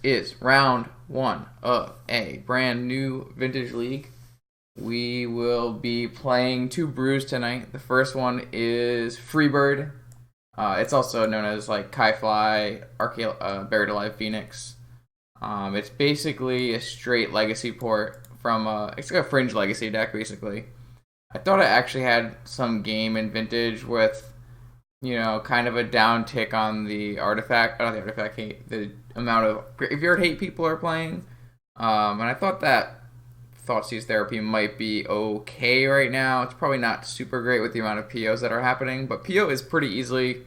is round one of a brand new Vintage League. We will be playing two brews tonight. The first one is Freebird. It's also known as like Kai Fly, Buried Alive Phoenix. It's basically a straight legacy port from it's like a fringe legacy deck basically. I thought it actually had some game in Vintage with kind of a downtick on the artifact, not the artifact hate, the amount of graveyard hate people are playing. And I thought that Thoughtseize Therapy might be okay right now. It's probably not super great with the amount of POs that are happening, but PO is pretty easily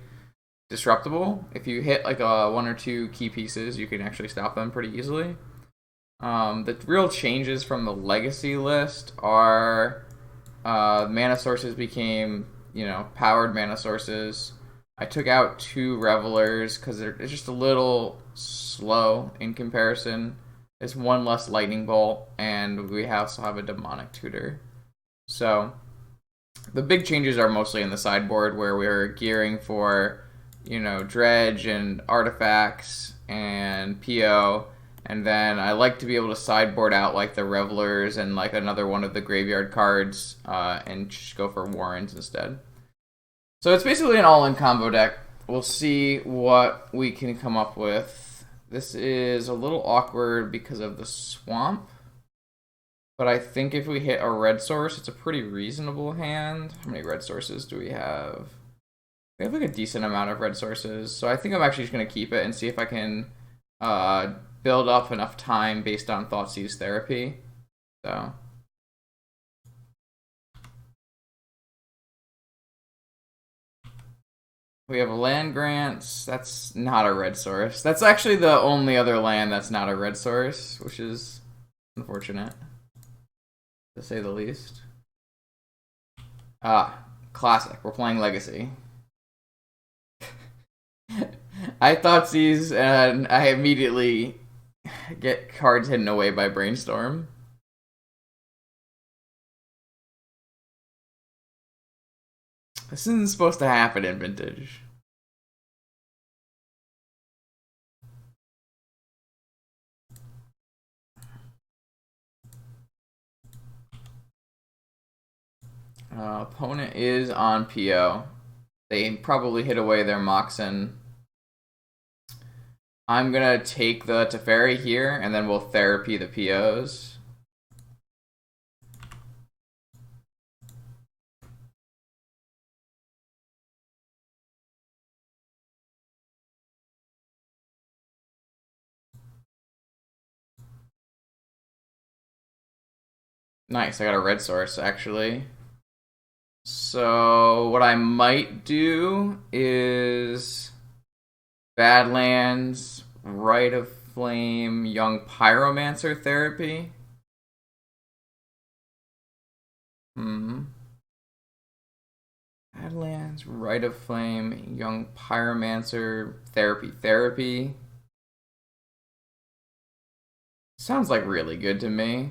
disruptible. If you hit like one or two key pieces, you can actually stop them pretty easily. The real changes from the legacy list are mana sources became powered mana sources. I took out two Revelers because they're just a little slow in comparison. There's one less Lightning Bolt, and we also have a Demonic Tutor. So the big changes are mostly in the sideboard where we're gearing for, Dredge and Artifacts and PO. And then I like to be able to sideboard out like the Revelers and like another one of the graveyard cards and just go for Warrens instead. So it's basically an all-in combo deck. We'll see what we can come up with. This is a little awkward because of the swamp. But I think if we hit a red source, it's a pretty reasonable hand. How many red sources do we have? We have like a decent amount of red sources. So I think I'm actually just going to keep it and see if I can build up enough time based on Thoughtseize Therapy. So we have land grants. That's not a red source. That's actually the only other land that's not a red source, which is unfortunate, to say the least. Classic. We're playing Legacy. I Thoughtseize and I immediately get cards hidden away by Brainstorm. This isn't supposed to happen in Vintage. Opponent is on PO. They probably hid away their Moxen. I'm gonna take the Teferi here, and then we'll therapy the POs. Nice, I got a red source, actually. So what I might do is Badlands, Rite of Flame, Young Pyromancer Therapy. Badlands, Rite of Flame, Young Pyromancer Therapy. Sounds like really good to me.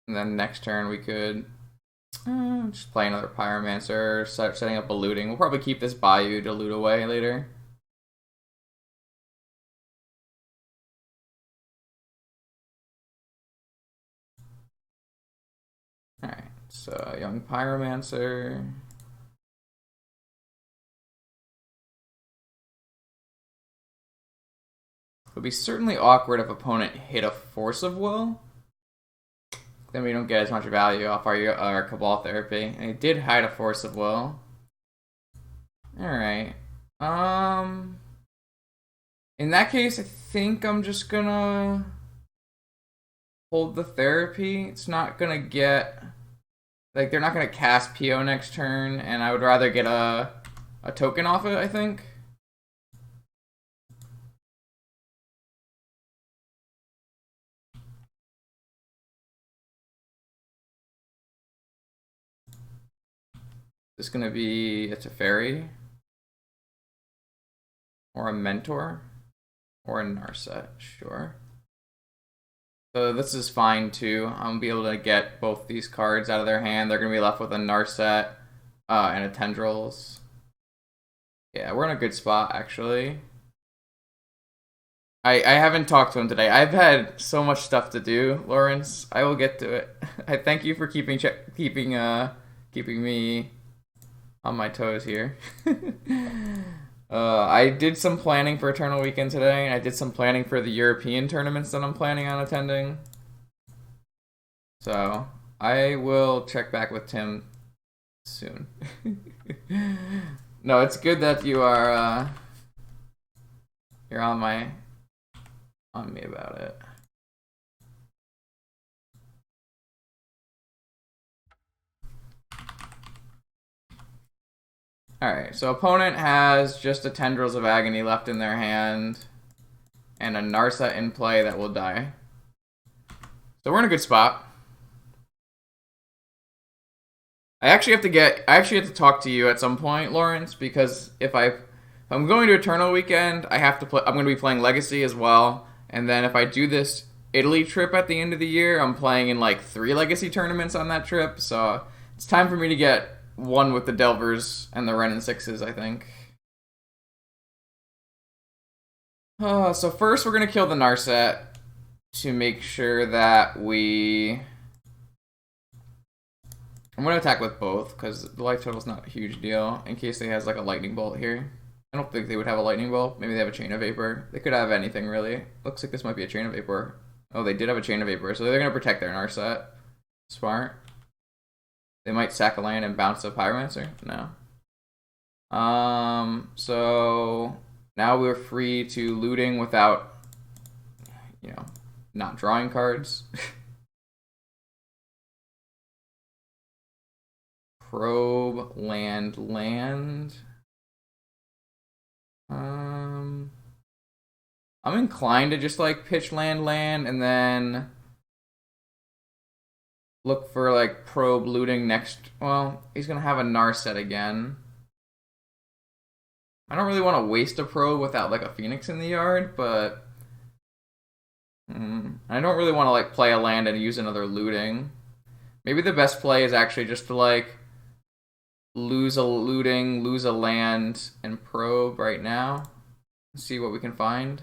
And then next turn we could just play another Pyromancer, start setting up a looting. We'll probably keep this Bayou to loot away later. Alright, so Young Pyromancer. It would be certainly awkward if opponent hit a Force of Will. Then we don't get as much value off our Cabal Therapy. And it did hide a Force of Will. Alright. In that case, I think I'm just gonna hold the Therapy. It's not gonna get... Like, they're not gonna cast PO next turn, and I would rather get a token off it, I think. This is gonna be a Teferi or a Mentor. Or a Narset, sure. So this is fine too. I'm gonna be able to get both these cards out of their hand. They're gonna be left with a Narset and a Tendrils. Yeah, we're in a good spot actually. I haven't talked to him today. I've had so much stuff to do, Lawrence. I will get to it. I thank you for keeping me on my toes here. I did some planning for Eternal Weekend today, and I did some planning for the European tournaments that I'm planning on attending. So I will check back with Tim soon. No, it's good that you are you're on me about it. Alright, so opponent has just a Tendrils of Agony left in their hand and a Narset in play that will die. So we're in a good spot. I actually have to talk to you at some point, Lawrence, because if I'm going to Eternal Weekend, I'm going to be playing Legacy as well, and then if I do this Italy trip at the end of the year, I'm playing in like 3 Legacy tournaments on that trip, so it's time for me to get one with the Delvers and the Ren and Sixes, I think. So first we're going to kill the Narset to make sure that I'm going to attack with both, because the life total is not a huge deal, in case they has like a lightning bolt here. I don't think they would have a lightning bolt. Maybe they have a chain of vapor. They could have anything, really. Looks like this might be a chain of vapor. Oh, they did have a chain of vapor, so they're going to protect their Narset. Smart. They might sack a land and bounce a Pyromancer? No. So now we're free to looting without, not drawing cards. Probe, land. I'm inclined to just like pitch land, and then look for like probe looting next. Well, he's gonna have a Narset again. I don't really want to waste a probe without like a Phoenix in the yard, but I don't really want to like play a land and use another looting. Maybe the best play is actually just to like lose a looting, lose a land, and probe right now. See what we can find.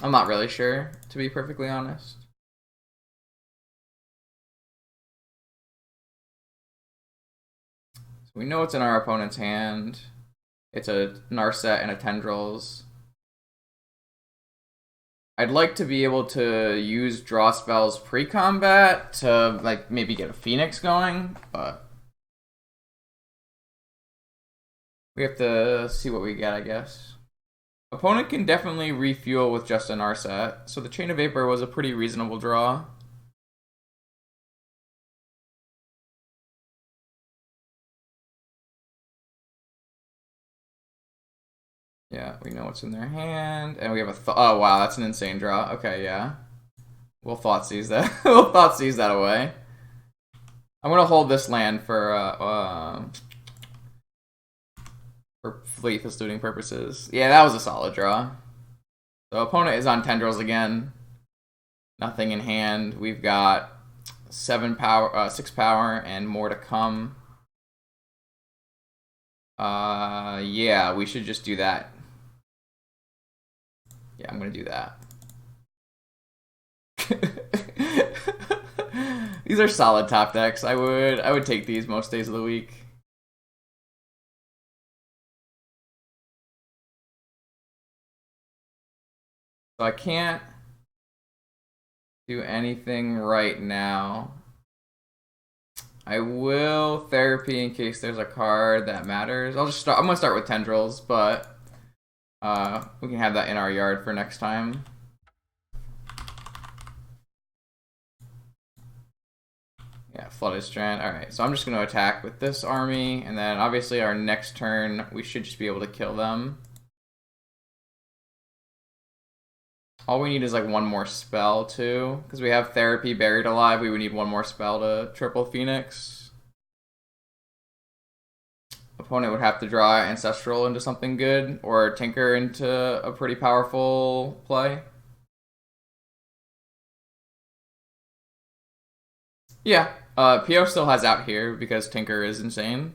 I'm not really sure, to be perfectly honest. So we know what's in our opponent's hand. It's a Narset and a Tendrils. I'd like to be able to use draw spells pre-combat to like maybe get a Phoenix going, but we have to see what we get, I guess. Opponent can definitely refuel with just an Narset, so the Chain of Vapor was a pretty reasonable draw. Yeah, we know what's in their hand, and we have oh wow, that's an insane draw. Okay, yeah. We'll Thoughtseize that. We'll Thoughtseize that away. I'm gonna hold this land for Fleethless looting purposes. Yeah, that was a solid draw. So opponent is on Tendrils again. Nothing in hand. We've got 6 power, and more to come. Yeah, we should just do that. Yeah, I'm gonna do that. These are solid top decks. I would take these most days of the week. So I can't do anything right now. I will therapy in case there's a card that matters. I'm gonna start with Tendrils, but we can have that in our yard for next time. Yeah, Flooded Strand. Alright, so I'm just gonna attack with this army, and then obviously our next turn we should just be able to kill them. All we need is like one more spell too, because we have Therapy Buried Alive. We would need one more spell to triple Phoenix. Opponent would have to draw Ancestral into something good, or Tinker into a pretty powerful play. Yeah, PO still has out here because Tinker is insane.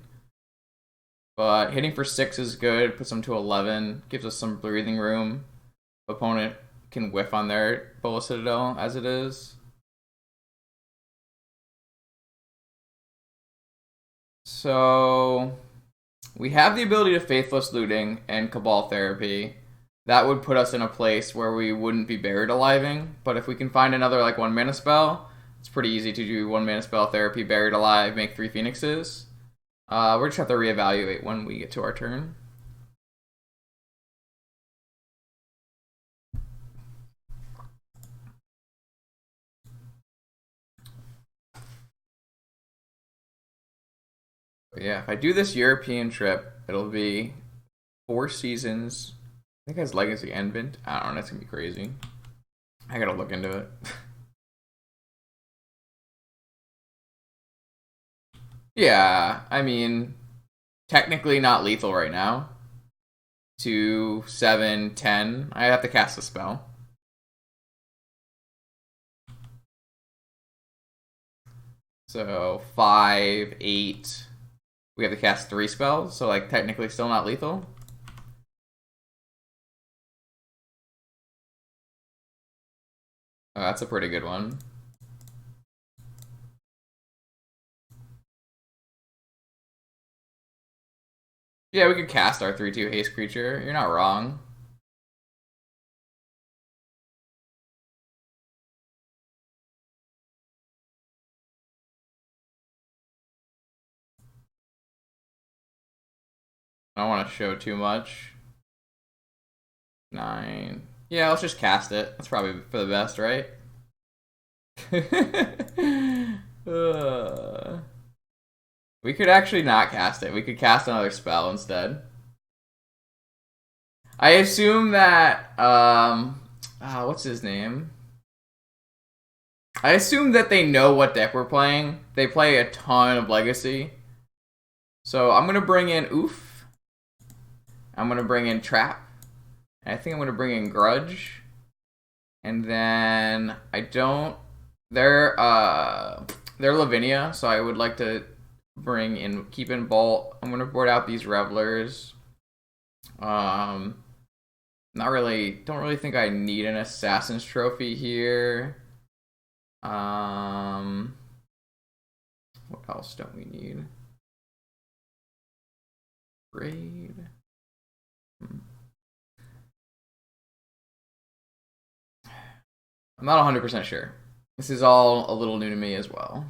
But hitting for 6 is good, puts them to 11, gives us some breathing room. Opponent can whiff on their Bola Citadel as it is. So we have the ability to Faithless Looting and Cabal Therapy. That would put us in a place where we wouldn't be buried aliving. But if we can find another like 1-mana spell, it's pretty easy to do 1-mana spell Therapy, Buried Alive, make 3 Phoenixes. We're just have to reevaluate when we get to our turn. But yeah, if I do this European trip, it'll be 4 seasons. I think it has Legacy and Vint. I don't know, that's gonna be crazy. I gotta look into it. Yeah, I mean, technically not lethal right now. 2, 7, 10. I have to cast a spell. So 5, 8. We have to cast 3 spells, so like technically still not lethal. Oh, that's a pretty good one. Yeah, we could cast our 3/2 haste creature. You're not wrong. I don't want to show too much. 9. Yeah, let's just cast it. That's probably for the best, right? We could actually not cast it. We could cast another spell instead. I assume that what's his name? I assume that they know what deck we're playing. They play a ton of Legacy. So I'm gonna bring in Oof. I'm gonna bring in Trap. And I think I'm gonna bring in Grudge. And then I don't they're Lavinia, so I would like to keep in Bolt. I'm gonna board out these Revelers. Don't really think I need an Assassin's Trophy here. What else don't we need? Raid. I'm not 100% sure. This is all a little new to me as well.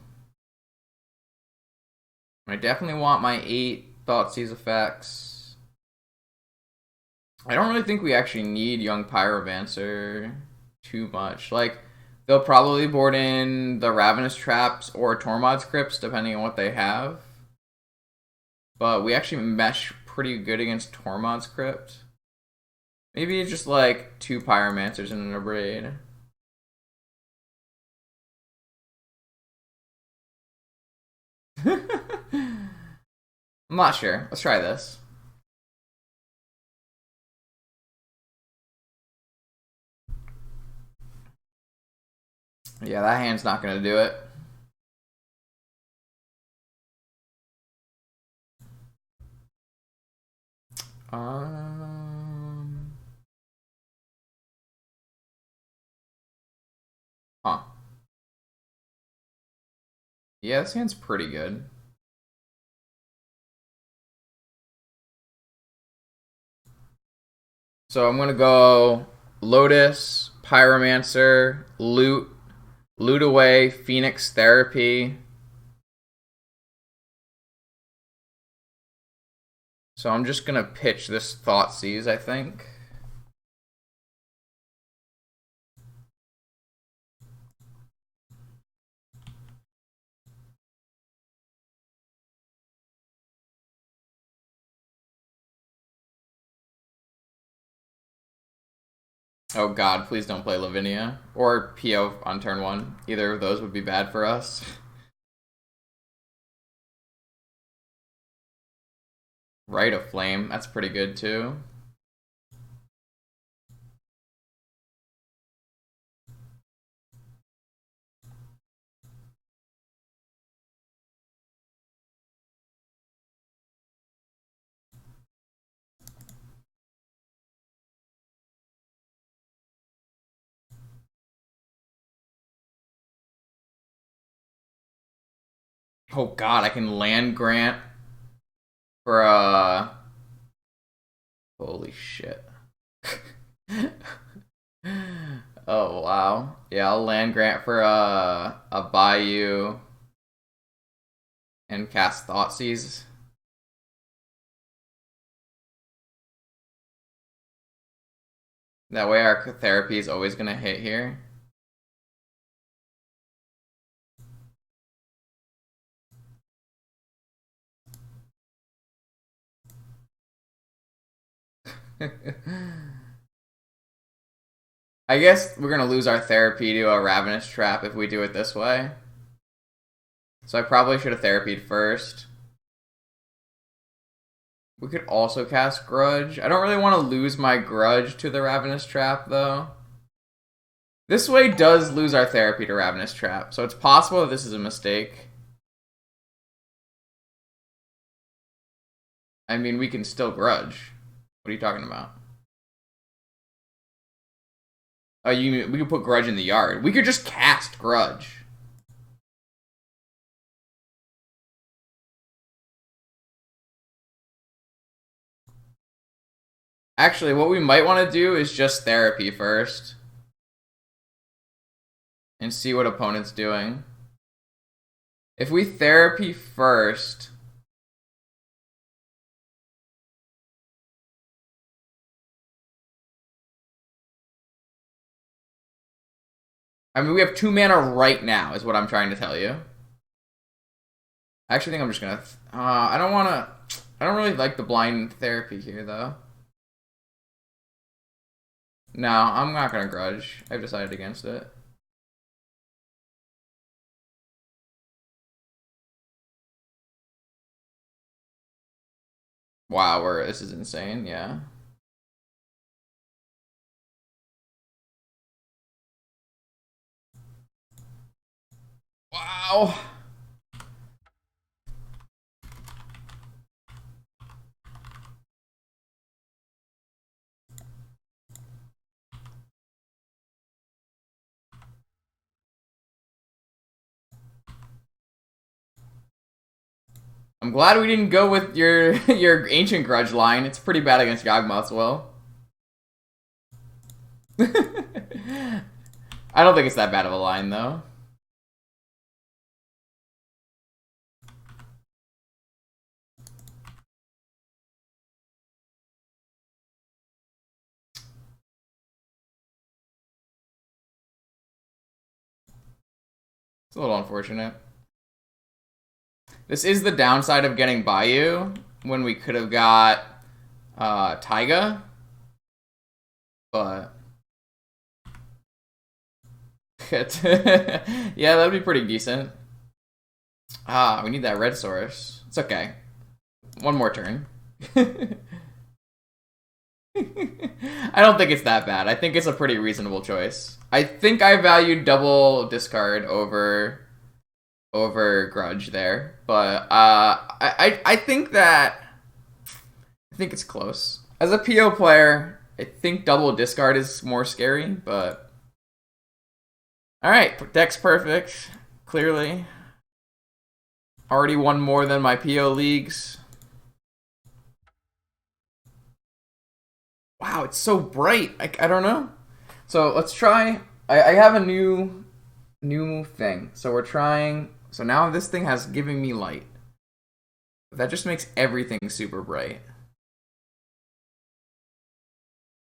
I definitely want my 8 Thoughtseize effects. I don't really think we actually need Young Pyromancer too much. Like, they'll probably board in the Ravenous Traps or Tormod's Crypts, depending on what they have. But we actually mesh pretty good against Tormod's Crypt. Maybe just like 2 Pyromancers in an Abrade. I'm not sure. Let's try this. Yeah, that hand's not gonna do it. Um. Huh. Yeah, this hand's pretty good. So I'm gonna go Lotus, Pyromancer, Loot away, Phoenix Therapy. So I'm just gonna pitch this Thoughtseize, I think. Oh god, please don't play Lavinia. Or PO on turn 1. Either of those would be bad for us. Rite of Flame. That's pretty good too. Oh god, I can land grant for holy shit. Oh wow. Yeah, I'll land grant for a Bayou and cast Thoughtseize. That way our therapy is always gonna hit here. I guess we're gonna lose our therapy to a Ravenous Trap if we do it this way. So I probably should have therapied first. We could also cast Grudge. I don't really want to lose my Grudge to the Ravenous Trap, though. This way does lose our therapy to Ravenous Trap, so it's possible that this is a mistake. I mean, we can still Grudge. What are you talking about? Oh, we could put Grudge in the yard. We could just cast Grudge. Actually, what we might want to do is just therapy first. And see what opponent's doing. If we therapy first... I mean, we have 2 mana right now, is what I'm trying to tell you. I actually think I'm just gonna... I don't want to... I don't really like the blind therapy here, though. No, I'm not gonna Grudge. I've decided against it. Wow, this is insane, yeah. Wow. I'm glad we didn't go with your your Ancient Grudge line. It's pretty bad against Yawgmoth's Will. I don't think it's that bad of a line, though. It's a little unfortunate. This is the downside of getting Bayou when we could have got Taiga. But yeah, that'd be pretty decent. We need that red source. It's okay. One more turn. I don't think it's that bad. I think it's a pretty reasonable choice. I think I valued double discard over Grudge there, but I think it's close. As a PO player, I think double discard is more scary, but all right, deck's perfect. Clearly, already won more than my PO leagues. Wow, it's so bright. I don't know. So let's try. I have a new thing. So we're trying. So now this thing has giving me light. That just makes everything super bright.